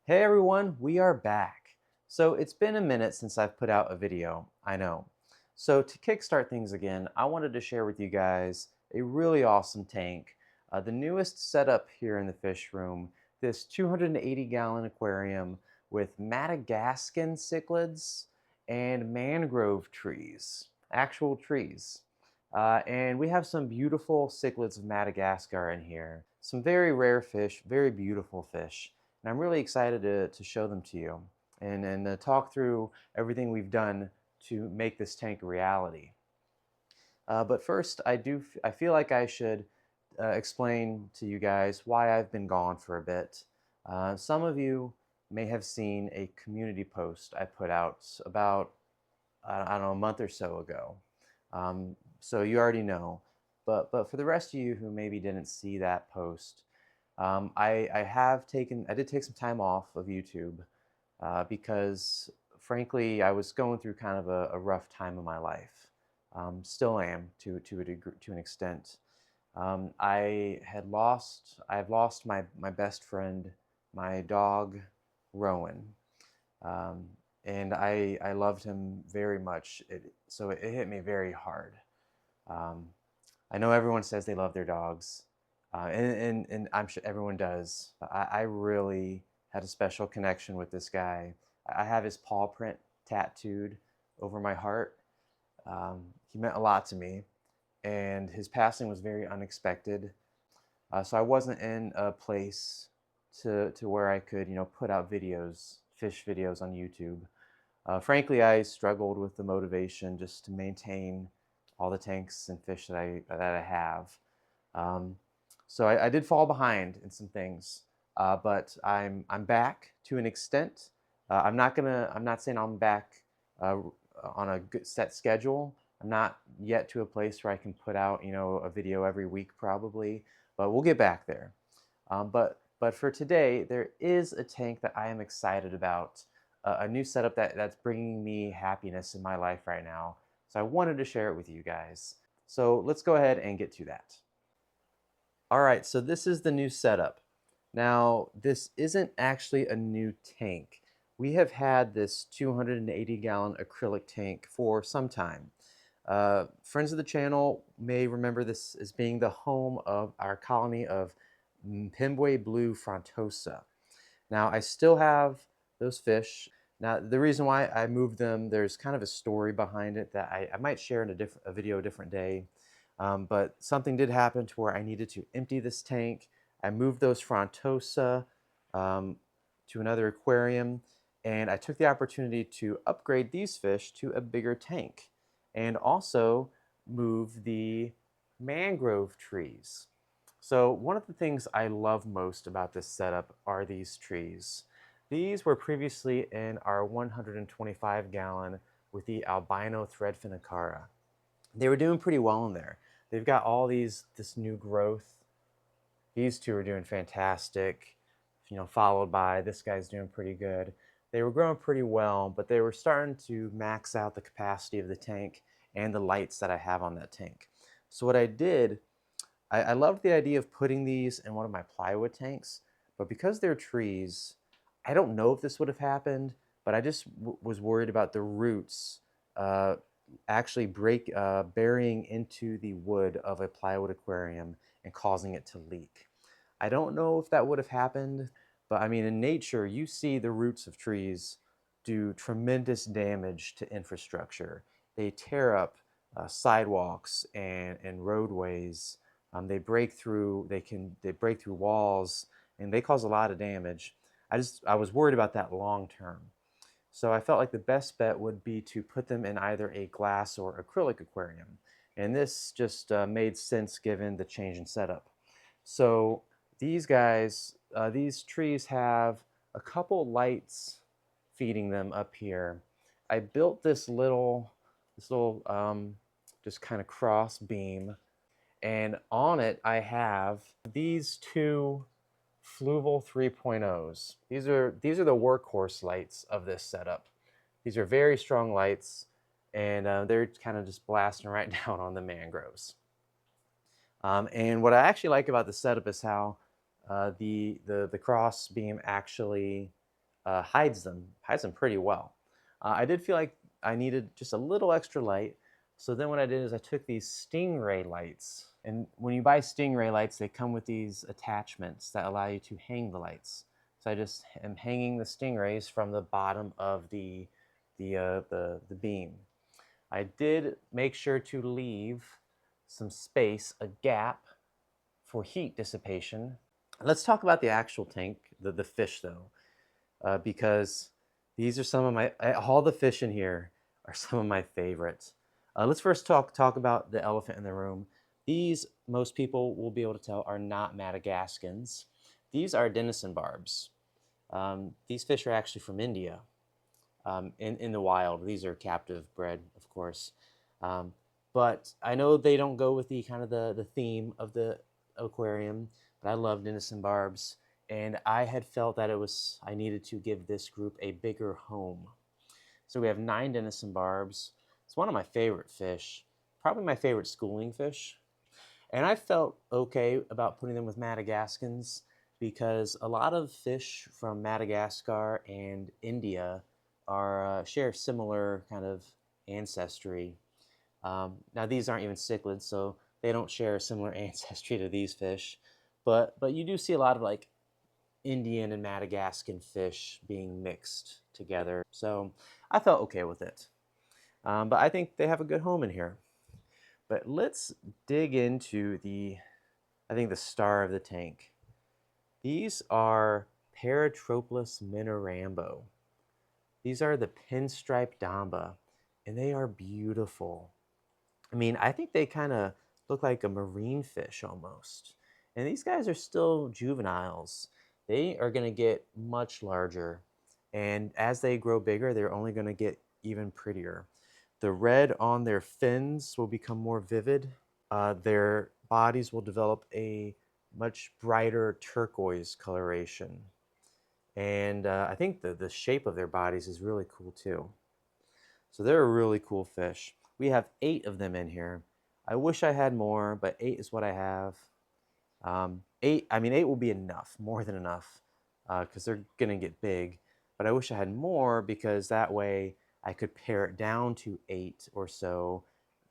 Hey everyone, we are back. So it's been a minute since I've put out a video, I know. So to kickstart things again, I wanted to share with you guys a really awesome tank. The newest setup here in the fish room, this 280-gallon aquarium with Madagascan cichlids and mangrove trees, actual trees. And we have some beautiful cichlids of Madagascar in here. Some very rare fish, very beautiful fish. And I'm really excited to show them to you and talk through everything we've done to make this tank a reality. But first, I feel like I should explain to you guys why I've been gone for a bit. Some of you may have seen a community post I put out about, I don't know, a month or so ago. So you already know. But for the rest of you who maybe didn't see that post, I did take some time off of YouTube because frankly, I was going through kind of a rough time in my life. Still am to an extent. I've lost my best friend, my dog, Rowan. And I loved him very much. So it hit me very hard. Um, I know everyone says they love their dogs, and I'm sure everyone does. I really had a special connection with this guy. I have his paw print tattooed over my heart. He meant a lot to me, and his passing was very unexpected. So I wasn't in a place to where I could, put out fish videos on YouTube. Frankly, I struggled with the motivation just to maintain all the tanks and fish that I have. Um, so I did fall behind in some things, but I'm back to an extent. I'm not saying I'm back on a good set schedule. I'm not yet to a place where I can put out a video every week probably, but we'll get back there. But for today, there is a tank that I am excited about, a new setup that's bringing me happiness in my life right now. So I wanted to share it with you guys. So let's go ahead and get to that. All right, so this is the new setup. Now, this isn't actually a new tank. We have had this 280-gallon acrylic tank for some time. Friends of the channel may remember this as being the home of our colony of Pemboy blue frontosa. Now, I still have those fish. Now, the reason why I moved them, there's kind of a story behind it that I might share in a video a different day. But something did happen to where I needed to empty this tank. I moved those frontosa um, to another aquarium, and I took the opportunity to upgrade these fish to a bigger tank and also move the mangrove trees. So one of the things I love most about this setup are these trees. These were previously in our 125-gallon with the albino threadfin acara. They were doing pretty well in there. They've got all this new growth. These two are doing fantastic, followed by this guy's doing pretty good. They were growing pretty well, but they were starting to max out the capacity of the tank and the lights that I have on that tank. So what I did, I loved the idea of putting these in one of my plywood tanks, but because they're trees, I don't know if this would have happened, but I just was worried about the roots uh, actually burying into the wood of a plywood aquarium and causing it to leak. I don't know if that would have happened, but I mean, in nature, you see the roots of trees do tremendous damage to infrastructure. They tear up sidewalks and roadways. They break through walls, and they cause a lot of damage. I was worried about that long term. So I felt like the best bet would be to put them in either a glass or acrylic aquarium. And this just made sense given the change in setup. So these trees have a couple lights feeding them up here. I built this little just kind of cross beam, and on it I have these two Fluval 3.0s. These are the workhorse lights of this setup. These are very strong lights, and they're kind of just blasting right down on the mangroves. And what I actually like about the setup is how the cross beam actually hides them pretty well. I did feel like I needed just a little extra light. So then what I did is I took these stingray lights. And when you buy stingray lights, they come with these attachments that allow you to hang the lights. So I just am hanging the stingrays from the bottom of the beam. I did make sure to leave some space, a gap, for heat dissipation. Let's talk about the actual tank, the fish though, because these are some of my, all the fish in here are some of my favorites. Let's first talk about the elephant in the room. These, most people will be able to tell, are not Madagascans. These are denison barbs. These fish are actually from India, in the wild. These are captive bred, of course. Um, but I know they don't go with the kind of the theme of the aquarium, but I love denison barbs. And I had felt that I needed to give this group a bigger home. So we have 9 denison barbs. It's one of my favorite fish, probably my favorite schooling fish. And I felt okay about putting them with Madagascans because a lot of fish from Madagascar and India share similar kind of ancestry. Now these aren't even cichlids, so they don't share a similar ancestry to these fish, but you do see a lot of like Indian and Madagascan fish being mixed together. So I felt okay with it. But I think they have a good home in here. But let's dig into I think the star of the tank. These are Paratroplus minorambo. These are the pinstripe damba, and they are beautiful. I mean, I think they kind of look like a marine fish almost. And these guys are still juveniles. They are going to get much larger. And as they grow bigger, they're only going to get even prettier. The red on their fins will become more vivid. Their bodies will develop a much brighter turquoise coloration. And I think the shape of their bodies is really cool too. So they're a really cool fish. We have 8 of them in here. I wish I had more, but 8 is what I have. 8, I mean, 8 will be enough, more than enough, because they're going to get big. But I wish I had more because that way I could pare it down to 8 or so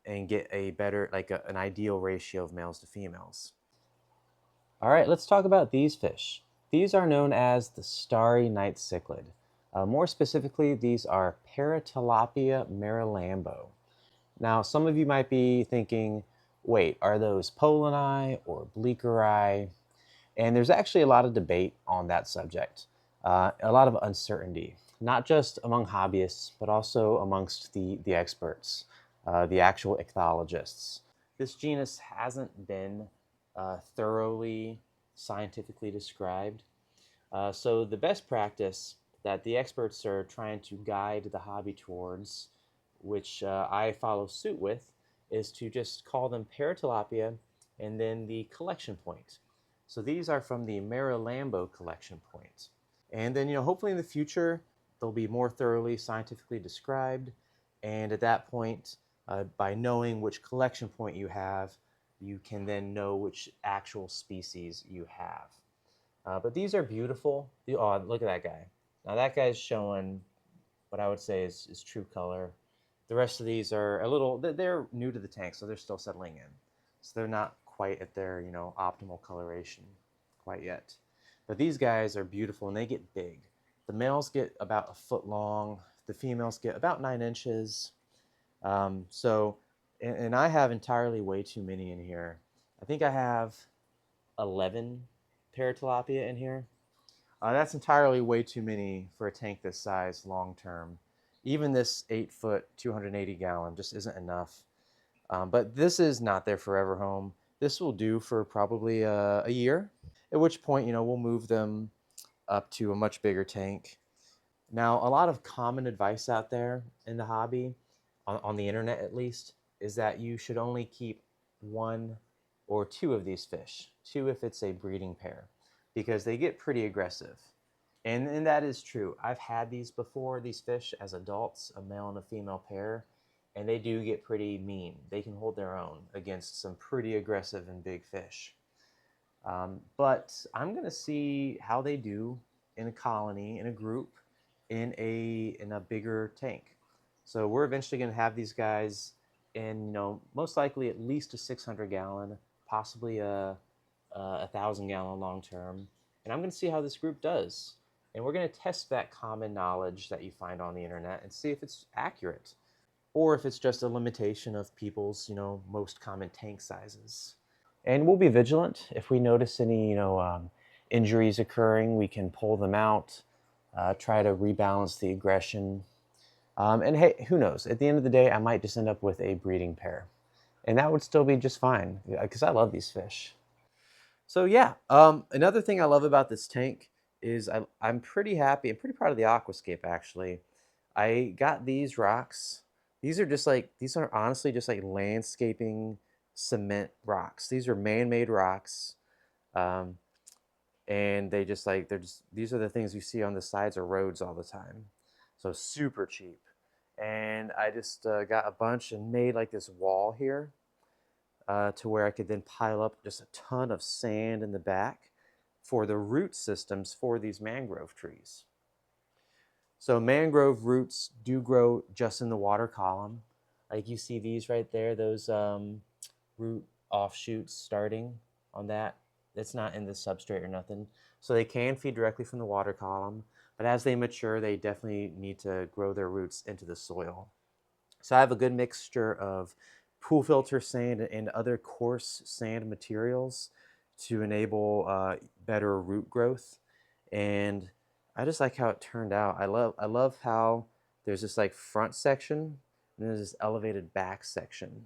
and get a better, like an ideal ratio of males to females. All right, let's talk about these fish. These are known as the starry night cichlid. More specifically, these are Paratilapia marilambo. Now, some of you might be thinking, wait, are those pollini or bleakeri? And there's actually a lot of debate on that subject, a lot of uncertainty, not just among hobbyists, but also amongst the experts, the actual ichthyologists. This genus hasn't been thoroughly scientifically described. So the best practice that the experts are trying to guide the hobby towards, which I follow suit with, is to just call them Paratilapia and then the collection point. So these are from the Marilambo collection point. And then, hopefully in the future, they'll be more thoroughly scientifically described. And at that point, by knowing which collection point you have, you can then know which actual species you have. But these are beautiful. Oh, look at that guy. Now that guy's showing what I would say is true color. The rest of these are a little, they're new to the tank, so they're still settling in. So they're not quite at their, optimal coloration quite yet. But these guys are beautiful and they get big. The males get about a foot long. The females get about 9 inches. And I have entirely way too many in here. I think I have 11 Paratilapia in here. That's entirely way too many for a tank this size long term. Even this 8-foot, 280-gallon just isn't enough. But this is not their forever home. This will do for probably a year, at which point, we'll move them up to a much bigger tank. Now, a lot of common advice out there in the hobby, on the internet at least, is that you should only keep 1 or 2 of these fish, 2 if it's a breeding pair, because they get pretty aggressive. And that is true. I've had these before, these fish as adults, a male and a female pair, and they do get pretty mean. They can hold their own against some pretty aggressive and big fish. But I'm going to see how they do in a colony, in a group, in a bigger tank. So we're eventually going to have these guys in, most likely at least a 600-gallon, possibly a 1,000-gallon long term. And I'm going to see how this group does. And we're going to test that common knowledge that you find on the internet and see if it's accurate, or if it's just a limitation of people's, most common tank sizes. And we'll be vigilant. If we notice any, injuries occurring, we can pull them out, try to rebalance the aggression. And hey, who knows? At the end of the day, I might just end up with a breeding pair. And that would still be just fine, because I love these fish. So yeah, another thing I love about this tank is I'm pretty happy. I'm pretty proud of the aquascape, actually. I got these rocks. These are honestly just like landscaping cement rocks. These are man-made rocks. Um, and these are the things you see on the sides of roads all the time. So super cheap. And I just got a bunch and made like this wall here, to where I could then pile up just a ton of sand in the back for the root systems for these mangrove trees. So mangrove roots do grow just in the water column. Like you see these right there, those root offshoots starting on that. It's not in the substrate or nothing. So they can feed directly from the water column, but as they mature, they definitely need to grow their roots into the soil. So I have a good mixture of pool filter sand and other coarse sand materials to enable better root growth. And I just like how it turned out. I love how there's this like front section and there's this elevated back section.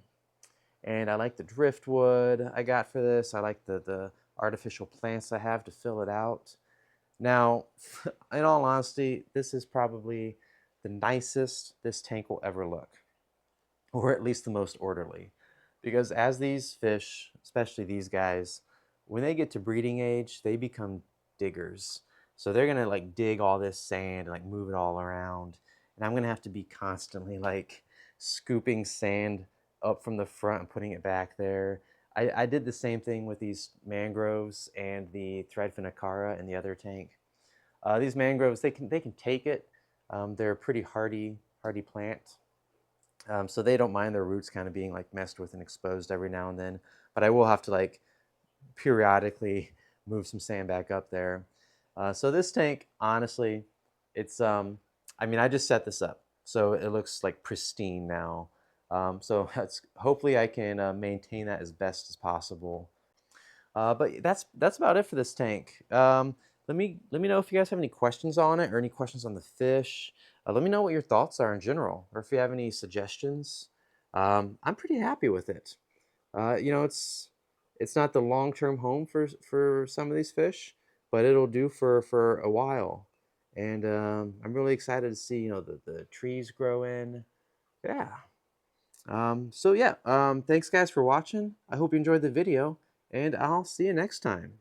And I like the driftwood I got for this. I like the artificial plants I have to fill it out. Now, in all honesty, this is probably the nicest this tank will ever look, or at least the most orderly. Because as these fish, especially these guys, when they get to breeding age, they become diggers. So they're gonna like dig all this sand and like move it all around. And I'm gonna have to be constantly like scooping sand up from the front and putting it back there. I did the same thing with these mangroves and the threadfin acara in the other tank. These mangroves, they can take it. They're a pretty hardy plant. So they don't mind their roots kind of being like messed with and exposed every now and then. But I will have to like periodically move some sand back up there. So this tank, honestly, it's I mean, I just set this up, so it looks like pristine now. So hopefully I can maintain that as best as possible. But that's about it for this tank. Let me know if you guys have any questions on it or any questions on the fish. Let me know what your thoughts are in general, or if you have any suggestions. I'm pretty happy with it. It's not the long-term home for some of these fish, but it'll do for a while. And I'm really excited to see the trees grow in. Yeah. So yeah, thanks guys for watching. I hope you enjoyed the video, and I'll see you next time.